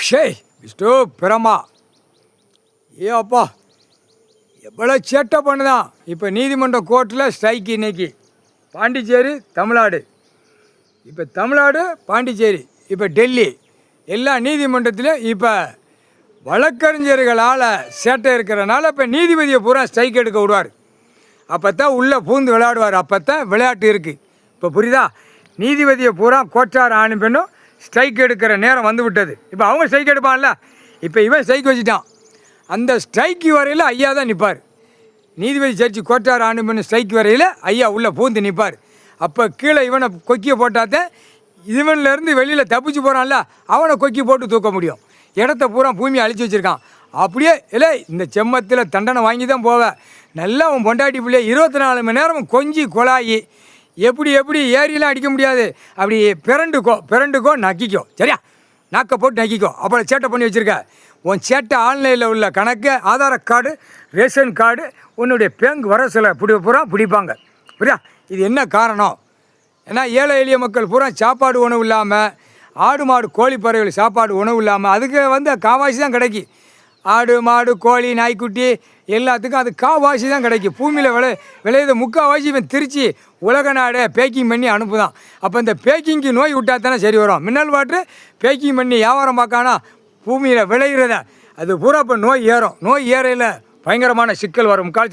ஷேய் விஷ்ணு பிரமா ஏ அப்பா எவ்வளோ சேட்டை பண்ணுதான். இப்போ நீதிமன்ற கோர்ட்டில் ஸ்ட்ரைக்கு இன்னைக்கு. பாண்டிச்சேரி தமிழ்நாடு, இப்போ தமிழ்நாடு பாண்டிச்சேரி, இப்போ டெல்லி, எல்லா நீதிமன்றத்திலையும் இப்போ வழக்கறிஞர்களால் சேட்டை இருக்கிறனால இப்போ நீதிபதியை பூரா ஸ்ட்ரைக் எடுக்க விடுவார். அப்போ தான் உள்ளே பூந்து விளையாடுவார். அப்போ தான் விளையாட்டு இருக்குது. இப்போ புரியுதா? நீதிபதியை பூரா கோட்டார் ஆணும் பெண்ணும் ஸ்ட்ரைக் எடுக்கிற நேரம் வந்து விட்டது. இப்போ அவங்க ஸ்ட்ரைக் எடுப்பான்ல, இப்போ இவன் ஸ்ட்ரைக் வச்சுட்டான். அந்த ஸ்ட்ரைக்கு வரையில் ஐயா தான் நிற்பார். நீதிபதி ஜட்ஜி கோட்டார் ஆணும் பெண்ணும் ஸ்ட்ரைக் வரையில் ஐயா உள்ளே பூந்து நிற்பார். அப்போ கீழே இவனை கொக்கியை போட்டாதான் இவன்லேருந்து வெளியில் தப்பிச்சு போகிறான்ல அவனை கொக்கி போட்டு தூக்க முடியும். இடத்த பூரா பூமியை அழிச்சு வச்சுருக்கான். அப்படியே இல்லை இந்த செம்மத்தில் தண்டனை வாங்கி தான் போவேன். நல்லா அவன் பொண்டாட்டி பிள்ளைய 24 மணி நேரம் கொஞ்சி கொலாயி எப்படி ஏரியெல்லாம் அடிக்க முடியாது. அப்படி பிறண்டுக்கோ நக்கிக்கோ. சரியா? நாக்கை போட்டு நக்கிக்கோ. அப்புறம் சேட்டை பண்ணி வச்சுருக்க. உன் சேட்டை ஆன்லைனில் உள்ள கணக்கு, ஆதார கார்டு, ரேஷன் கார்டு, உன்னுடைய பேங்க் வர சில பூரா பிடிப்பாங்க. புரியா? இது என்ன காரணம்? ஏன்னா ஏழை எளிய மக்கள் பூரா சாப்பாடு உணவு இல்லாமல், ஆடு மாடு கோழி பறவைகள் சாப்பாடு உணவு இல்லாமல் அதுக்கு காவாசி தான் கிடைக்கும். ஆடு மாடு கோழி நாய்க்குட்டி எல்லாத்துக்கும் அது காவாசி தான் கிடைக்கும். பூமியில் விளையுது முக்கால்வாசி இவன் திருச்சி உலக நாடை பேக்கிங் பண்ணி அனுப்புதான். அப்போ இந்த பேக்கிங்க்கு நோய் விட்டால் தானே சரி வரும். மின்னல் வாட்ரு பேக்கிங் பண்ணி வியாபாரம் பார்க்கானா பூமியில் விளையிறத அது பூரா இப்போ நோய் ஏறும். நோய் ஏறையில் பயங்கரமான சிக்கல் வரும். முக்கால்